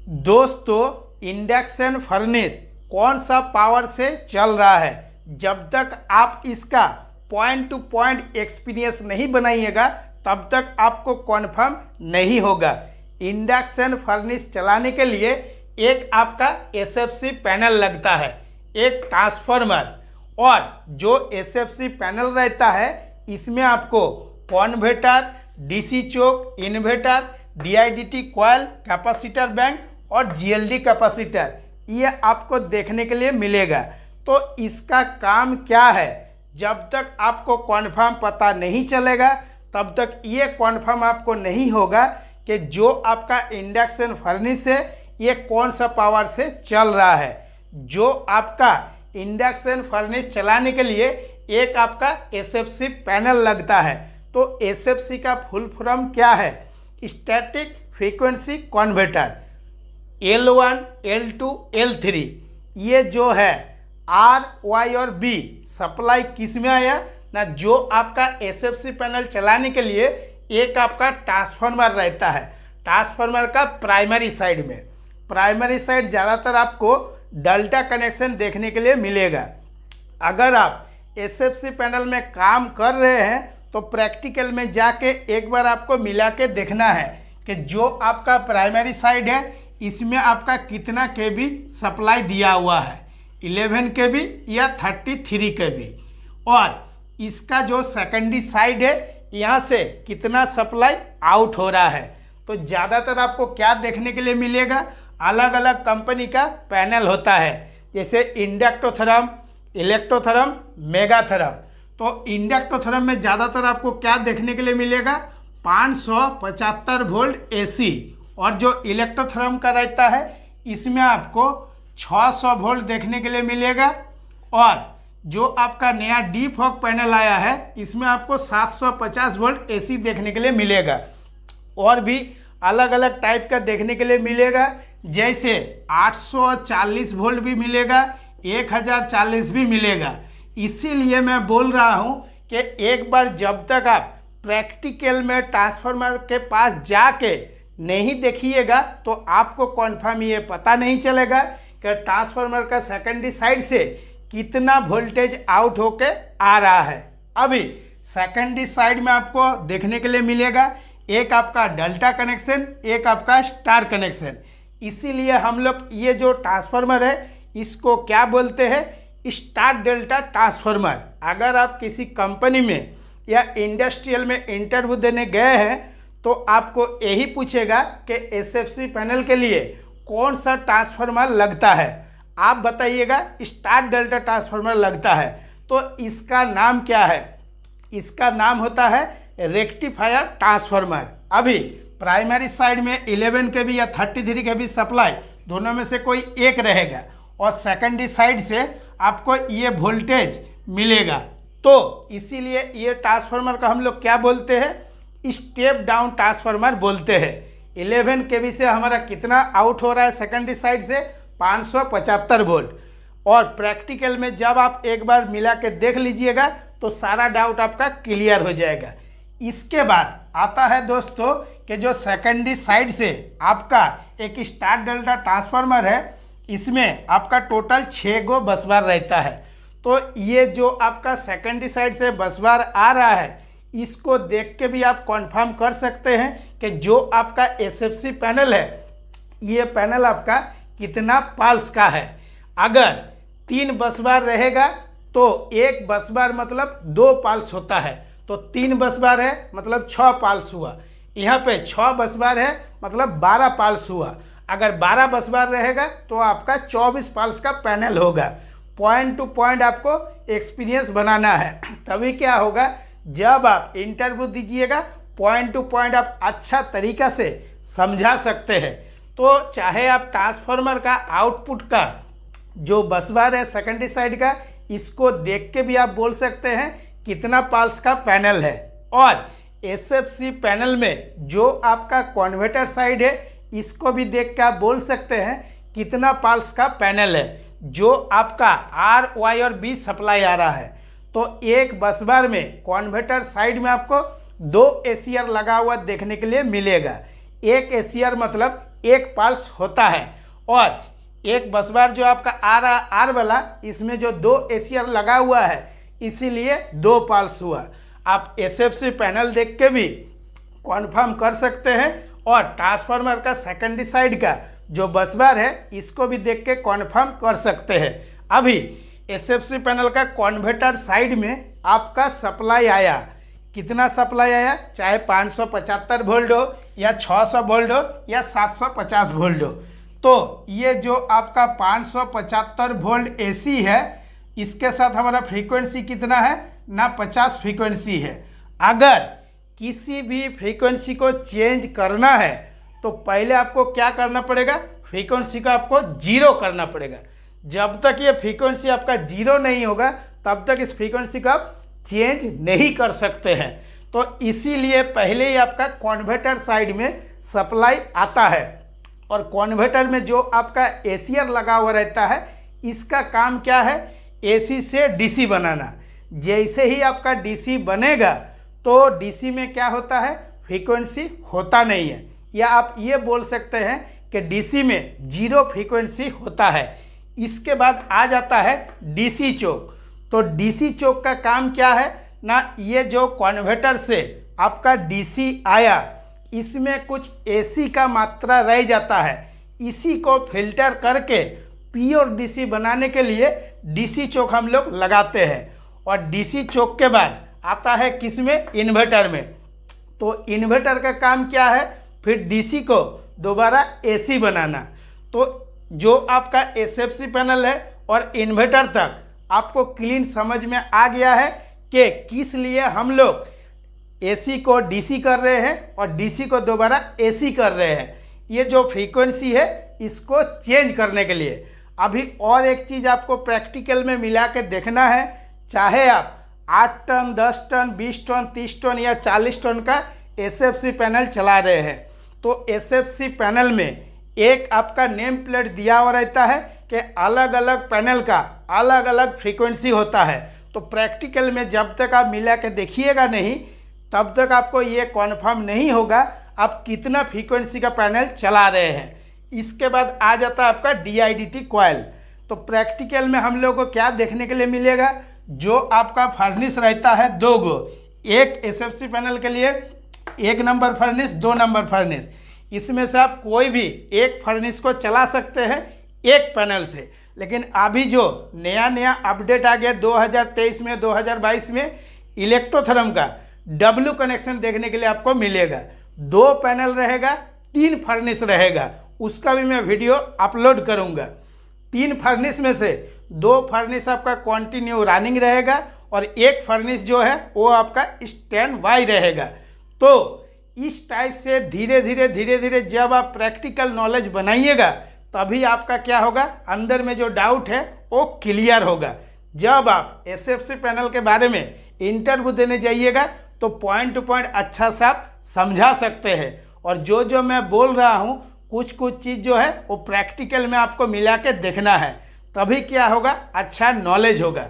दोस्तों induction furnace कौन सा पावर से चल रहा है, जब तक आप इसका पॉइंट टू पॉइंट एक्सपीरियंस नहीं बनाइएगा तब तक आपको कॉन्फर्म नहीं होगा। इंडक्शन फर्नेस चलाने के लिए एक आपका एसएफसी पैनल लगता है, एक ट्रांसफार्मर, और जो एसएफसी पैनल रहता है इसमें आपको कॉन्वर्टर, डीसी चोक, इन्वर्टर, डीआईडीटी कॉइल, कैपेसिटर बैंक और जीएलडी कैपेसिटर ये आपको देखने के लिए मिलेगा। तो इसका काम क्या है, जब तक आपको कॉन्फर्म पता नहीं चलेगा तब तक ये कॉन्फर्म आपको नहीं होगा कि जो आपका इंडक्शन फर्नेस है ये कौन सा पावर से चल रहा है। जो आपका इंडक्शन फर्नेस चलाने के लिए एक आपका एसएफसी पैनल लगता है। तो एसएफसी का फुल फॉर्म क्या है? Static frequency converter. L1, L2, L3 ये जो है R, Y और B सप्लाई किस में आया ना, जो आपका एसएफसी पैनल चलाने के लिए एक आपका ट्रांसफार्मर रहता है, ट्रांसफार्मर का प्राइमरी साइड में। प्राइमरी साइड ज़्यादातर आपको डेल्टा कनेक्शन देखने के लिए मिलेगा। अगर आप एसएफसी पैनल में काम कर रहे हैं तो प्रैक्टिकल में जाके एक बार आपको मिला के देखना है कि जो आपका प्राइमरी साइड है इसमें आपका कितना केवी सप्लाई दिया हुआ है, 11 केवी या 33 केवी, और इसका जो सेकेंडरी साइड है यहाँ से कितना सप्लाई आउट हो रहा है। तो ज़्यादातर आपको क्या देखने के लिए मिलेगा, अलग अलग कंपनी का पैनल होता है, जैसे इंडक्टोथर्म, इलेक्ट्रोथर्म, मेगाथर्म। तो इंडक्टोथर्म में ज़्यादातर आपको क्या देखने के लिए मिलेगा, 575 वोल्ट एसी, और जो इलेक्ट्रोथर्म का रहता है इसमें आपको 600 वोल्ट देखने के लिए मिलेगा। और जो आपका नया डी फॉग पैनल आया है इसमें आपको 750 वोल्ट एसी देखने के लिए मिलेगा। और भी अलग अलग टाइप का देखने के लिए मिलेगा, जैसे 840 वोल्ट भी मिलेगा, 1040 भी मिलेगा। इसीलिए मैं बोल रहा हूँ कि एक बार जब तक आप प्रैक्टिकल में ट्रांसफार्मर के पास जाके नहीं देखिएगा तो आपको कॉन्फर्म ये पता नहीं चलेगा कि ट्रांसफार्मर का सेकेंडरी साइड से कितना वोल्टेज आउट होके आ रहा है। अभी सेकेंडरी साइड में आपको देखने के लिए मिलेगा एक आपका डेल्टा कनेक्शन, एक आपका स्टार कनेक्शन। इसीलिए हम लोग ये जो ट्रांसफार्मर है इसको क्या बोलते हैं, स्टार डेल्टा ट्रांसफार्मर। अगर आप किसी कंपनी में या इंडस्ट्रियल में इंटरव्यू देने गए हैं तो आपको यही पूछेगा कि एसएफसी पैनल के लिए कौन सा ट्रांसफार्मर लगता है, आप बताइएगा स्टार डेल्टा ट्रांसफार्मर लगता है। तो इसका नाम क्या है, इसका नाम होता है रेक्टिफायर ट्रांसफार्मर। अभी प्राइमरी साइड में 11 केवी या 33 केवी सप्लाई दोनों में से कोई एक रहेगा, और सेकेंडरी साइड से आपको ये वोल्टेज मिलेगा। तो इसीलिए ये ट्रांसफार्मर का हम लोग क्या बोलते हैं, स्टेप डाउन ट्रांसफार्मर बोलते हैं। 11 केवी से हमारा कितना आउट हो रहा है सेकेंडरी साइड से, 575 वोल्ट। और प्रैक्टिकल में जब आप एक बार मिला के देख लीजिएगा तो सारा डाउट आपका क्लियर हो जाएगा। इसके बाद आता है दोस्तों कि जो सेकेंडरी साइड से आपका एक स्टार डेल्टा ट्रांसफार्मर है, इसमें आपका टोटल 6 गो बस बार रहता है। तो ये जो आपका सेकेंडरी साइड से बस बार आ रहा है इसको देख के भी आप कंफर्म कर सकते हैं कि जो आपका एसएफसी पैनल है ये पैनल आपका कितना पाल्स का है। अगर 3 बस बार रहेगा तो एक बस बार मतलब 2 पाल्स होता है, तो 3 बस बार है मतलब 6 पाल्स हुआ। यहाँ पे 6 बस बार है मतलब 12 पाल्स हुआ। अगर 12 बस बार रहेगा तो आपका 24 पाल्स का पैनल होगा। पॉइंट टू पॉइंट आपको एक्सपीरियंस बनाना है, तभी क्या होगा, जब आप इंटरव्यू दीजिएगा पॉइंट टू पॉइंट आप अच्छा तरीका से समझा सकते हैं। तो चाहे आप ट्रांसफार्मर का आउटपुट का जो बस बार है सेकेंडरी साइड का, इसको देख के भी आप बोल सकते हैं कितना पाल्स का पैनल है। और एसएफसी पैनल में जो आपका कन्वर्टर साइड है इसको भी देख के आप बोल सकते हैं कितना पाल्स का पैनल है, जो आपका आर, वाई और बी सप्लाई आ रहा है। तो एक बस बार में कन्वर्टर साइड में आपको 2 एसीआर लगा हुआ देखने के लिए मिलेगा। एक एसीआर मतलब एक पल्स होता है। और एक बस बार जो आपका आर वाला, इसमें जो 2 एसीआर लगा हुआ है इसीलिए 2 पल्स हुआ। आप एसएफसी पैनल देख के भी कॉन्फर्म कर सकते हैं और ट्रांसफार्मर का सेकेंडरी साइड का जो बस बार है इसको भी देख के कॉन्फर्म कर सकते हैं। अभी एसएफसी पैनल का कन्वर्टर साइड में आपका सप्लाई आया, कितना सप्लाई आया, चाहे 575 वोल्ट हो या 600 वोल्ट हो या 750 वोल्ट हो। तो ये जो आपका 575 वोल्ट एसी है, इसके साथ हमारा फ्रीक्वेंसी कितना है ना, 50 फ्रीक्वेंसी है। अगर किसी भी फ्रीक्वेंसी को चेंज करना है तो पहले आपको क्या करना पड़ेगा, फ्रीक्वेंसी को आपको 0 करना पड़ेगा। जब तक ये फ्रीक्वेंसी आपका 0 नहीं होगा तब तक इस फ्रीक्वेंसी को आप चेंज नहीं कर सकते हैं। तो इसीलिए पहले ही आपका कन्वर्टर साइड में सप्लाई आता है और कन्वर्टर में जो आपका एसीआर लगा हुआ रहता है इसका काम क्या है, एसी से डीसी बनाना। जैसे ही आपका डीसी बनेगा तो डीसी में क्या होता है, फ्रीक्वेंसी होता नहीं है, या आप ये बोल सकते हैं कि डीसी में 0 फ्रीक्वेंसी होता है। इसके बाद आ जाता है डीसी चोक। तो डीसी चोक का काम क्या है ना, ये जो कन्वर्टर से आपका डीसी आया इसमें कुछ एसी का मात्रा रह जाता है, इसी को फिल्टर करके प्योर डीसी बनाने के लिए डीसी चोक हम लोग लगाते हैं। और डीसी चोक के बाद आता है किस में, इन्वर्टर में। तो इन्वर्टर का काम क्या है, फिर डीसी को दोबारा एसी बनाना। तो जो आपका एसएफसी पैनल है और इन्वर्टर तक आपको क्लीन समझ में आ गया है कि किस लिए हम लोग एसी को डीसी कर रहे हैं और डीसी को दोबारा एसी कर रहे हैं। ये जो फ्रीक्वेंसी है इसको चेंज करने के लिए। अभी और एक चीज़ आपको प्रैक्टिकल में मिला के देखना है, चाहे आप 8 टन 10 टन 20 टन 30 टन या 40 टन का एसएफसी पैनल चला रहे हैं, तो एसएफसी पैनल में एक आपका नेम प्लेट दिया हुआ रहता है कि अलग अलग पैनल का अलग अलग फ्रीक्वेंसी होता है। तो प्रैक्टिकल में जब तक आप मिला के देखिएगा नहीं तब तक आपको ये कॉन्फर्म नहीं होगा आप कितना फ्रीक्वेंसी का पैनल चला रहे हैं। इसके बाद आ जाता है आपका डीआईडीटी कॉइल। तो प्रैक्टिकल में हम लोग को क्या देखने के लिए मिलेगा, जो आपका फर्नेस रहता है 2 गो, एक एसएफसी पैनल के लिए 1 नंबर फर्नेस 2 नंबर फर्नेस। इसमें से आप कोई भी एक फर्नेस को चला सकते हैं एक पैनल से। लेकिन अभी जो नया अपडेट आ गया 2023 में 2022 में, इलेक्ट्रोथर्म का डब्ल्यू कनेक्शन देखने के लिए आपको मिलेगा। 2 पैनल रहेगा, 3 फर्नेस रहेगा, उसका भी मैं वीडियो अपलोड करूंगा। 3 फर्नेस में से 2 फर्नेस आपका कंटिन्यू रनिंग रहेगा और एक फर्नेस जो है वो आपका स्टैंड बाय रहेगा। तो इस टाइप से धीरे धीरे जब आप प्रैक्टिकल नॉलेज बनाइएगा तभी आपका क्या होगा, अंदर में जो डाउट है वो क्लियर होगा। जब आप एसएफसी पैनल के बारे में इंटरव्यू देने जाइएगा तो पॉइंट टू पॉइंट अच्छा से आप समझा सकते हैं। और जो मैं बोल रहा हूँ कुछ चीज़ जो है वो प्रैक्टिकल में आपको मिला के देखना है, तभी क्या होगा, अच्छा नॉलेज होगा।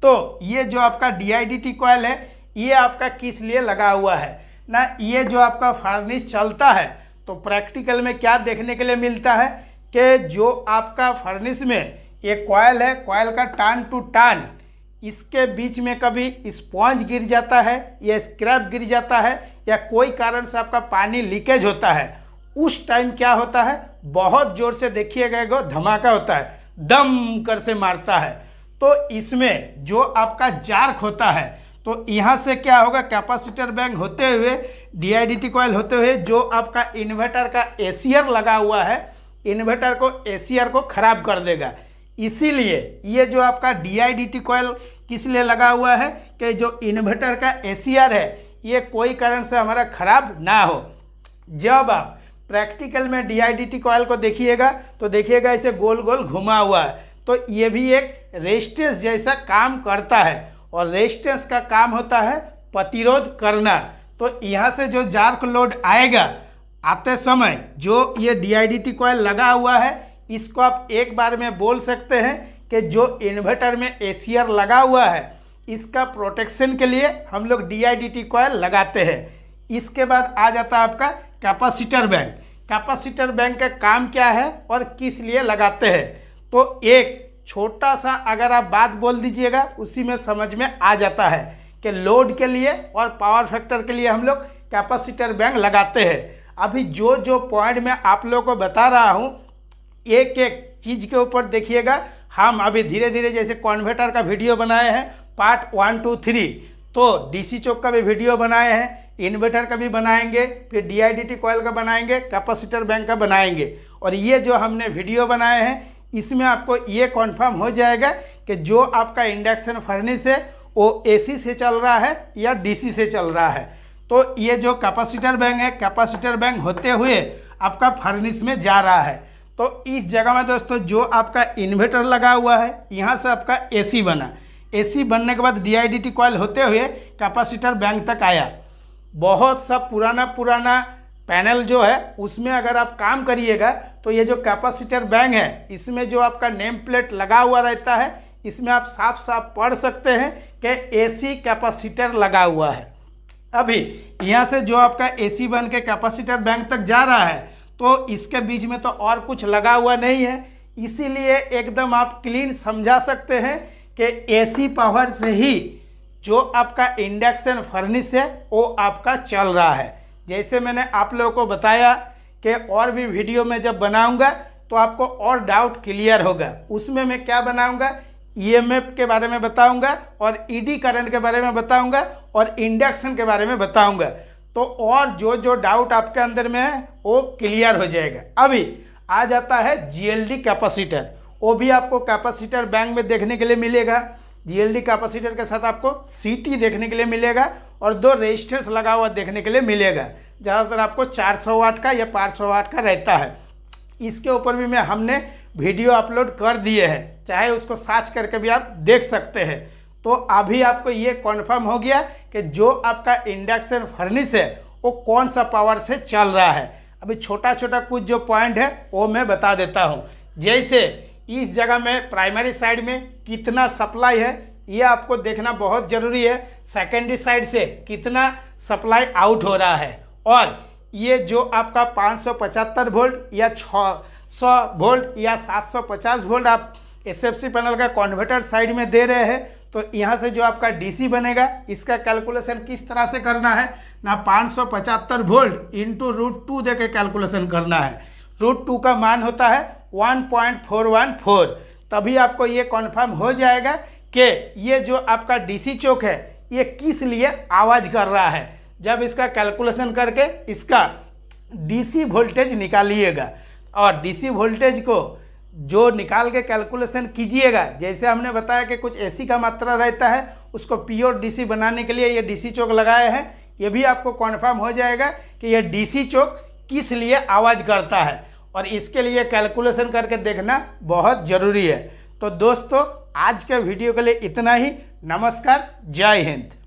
तो ये जो आपका डीआईडीटी कॉइल है ये आपका किस लिए लगा हुआ है ना, ये जो आपका फर्नेस चलता है तो प्रैक्टिकल में क्या देखने के लिए मिलता है कि जो आपका फर्नेस में ये कॉइल है, कॉइल का टर्न टू टर्न, इसके बीच में कभी स्पॉन्ज गिर जाता है या स्क्रैप गिर जाता है या कोई कारण से आपका पानी लीकेज होता है, उस टाइम क्या होता है, बहुत जोर से देखिएगा धमाका होता है, दम कर से मारता है। तो इसमें जो आपका जार्क होता है तो यहाँ से क्या होगा, कैपेसिटर बैंक होते हुए डीआईडीटी कॉइल होते हुए जो आपका इन्वर्टर का एसीआर लगा हुआ है, इन्वर्टर को एसीआर को खराब कर देगा। इसीलिए ये जो आपका डीआईडीटी कॉइल किस लिए लगा हुआ है कि जो इन्वर्टर का एसीआर है ये कोई कारण से हमारा खराब ना हो। जब आप प्रैक्टिकल में डीआईडीटी कॉइल को देखिएगा तो देखिएगा इसे गोल गोल घुमा हुआ है, तो ये भी एक रेजिस्टेंस जैसा काम करता है और रेजिस्टेंस का काम होता है प्रतिरोध करना। तो यहाँ से जो जार्क लोड आएगा आते समय जो ये डीआईडीटी कॉइल लगा हुआ है इसको आप एक बार में बोल सकते हैं कि जो इन्वर्टर में एसीआर लगा हुआ है इसका प्रोटेक्शन के लिए हम लोग डीआईडीटी कॉइल लगाते हैं। इसके बाद आ जाता है आपका कैपेसिटर बैंक। कैपेसिटर बैंक का काम क्या है और किस लिए लगाते हैं। तो एक छोटा सा अगर आप बात बोल दीजिएगा उसी में समझ में आ जाता है कि लोड के लिए और पावर फैक्टर के लिए हम लोग कैपेसिटर बैंक लगाते हैं। अभी जो जो पॉइंट मैं आप लोगों को बता रहा हूँ एक एक चीज़ के ऊपर देखिएगा। हम अभी धीरे धीरे जैसे कन्वर्टर का वीडियो बनाए हैं पार्ट 1, 2, 3, तो डीसी चौक का भी वीडियो बनाए हैं, इन्वर्टर का भी बनाएंगे, फिर DIDT कॉइल का बनाएंगे, कैपेसिटर बैंक का बनाएंगे। और ये जो हमने वीडियो बनाए हैं इसमें आपको ये कन्फर्म हो जाएगा कि जो आपका इंडक्शन फर्नेस है वो AC से चल रहा है या DC से चल रहा है। तो ये जो कैपेसिटर बैंक है, कैपेसिटर बैंक होते हुए आपका फर्नेस में जा रहा है। तो इस जगह में दोस्तों जो आपका इन्वर्टर लगा हुआ है यहाँ से आपका AC बना, AC बनने के बाद DIDT कॉइल होते हुए कैपेसिटर बैंक तक आया। बहुत सा पुराना पैनल जो है उसमें अगर आप काम करिएगा तो ये जो कैपेसिटर बैंक है इसमें जो आपका नेम प्लेट लगा हुआ रहता है इसमें आप साफ साफ पढ़ सकते हैं कि AC कैपेसिटर लगा हुआ है। अभी यहाँ से जो आपका AC बन के कैपेसिटर बैंक तक जा रहा है तो इसके बीच में तो और कुछ लगा हुआ नहीं है, इसीलिए एकदम आप क्लीन समझा सकते हैं कि AC पावर से ही जो आपका इंडक्शन फर्नेस है वो आपका चल रहा है। जैसे मैंने आप लोगों को बताया कि और भी वीडियो में जब बनाऊंगा तो आपको और डाउट क्लियर होगा। उसमें मैं क्या बनाऊंगा, EMF के बारे में बताऊंगा और ED करंट के बारे में बताऊंगा और इंडक्शन के बारे में बताऊंगा। तो और जो जो डाउट आपके अंदर में है वो क्लियर हो जाएगा। अभी आ जाता है GLD कैपेसिटर, वो भी आपको कैपेसिटर बैंक में देखने के लिए मिलेगा। GLD कैपेसिटर के साथ आपको CT देखने के लिए मिलेगा और 2 रेजिस्टेंस लगा हुआ देखने के लिए मिलेगा। ज़्यादातर आपको 400 वाट का या 500 वाट का रहता है। इसके ऊपर भी हमने वीडियो अपलोड कर दिए हैं, चाहे उसको सर्च करके भी आप देख सकते हैं। तो अभी आपको ये कन्फर्म हो गया कि जो आपका इंडक्शन फर्नेस है वो कौन सा पावर से चल रहा है। अभी छोटा छोटा कुछ जो पॉइंट है वो मैं बता देता हूँ। जैसे इस जगह में प्राइमरी साइड में कितना सप्लाई है ये आपको देखना बहुत ज़रूरी है। सेकेंडरी साइड से कितना सप्लाई आउट हो रहा है। और ये जो आपका 575 वोल्ट या 600 वोल्ट या 750 वोल्ट आप SFC पैनल का कन्वर्टर साइड में दे रहे हैं तो यहाँ से जो आपका DC बनेगा इसका कैलकुलेशन किस तरह से करना है ना, 575 वोल्ट इंटू √2 दे के कैलकुलेशन करना है। √2 का मान होता है 1.414। तभी आपको ये कन्फर्म हो जाएगा कि ये जो आपका DC चौक है ये किस लिए आवाज़ कर रहा है। जब इसका कैलकुलेशन करके इसका DC वोल्टेज निकालिएगा और DC वोल्टेज को जो निकाल के कैलकुलेशन कीजिएगा, जैसे हमने बताया कि कुछ AC का मात्रा रहता है उसको प्योर DC बनाने के लिए ये DC चौक लगाए हैं। ये भी आपको कन्फर्म हो जाएगा कि ये DC चौक किस लिए आवाज़ करता है और इसके लिए कैलकुलेशन करके देखना बहुत ज़रूरी है। तो दोस्तों आज के वीडियो के लिए इतना ही। नमस्कार, जय हिंद।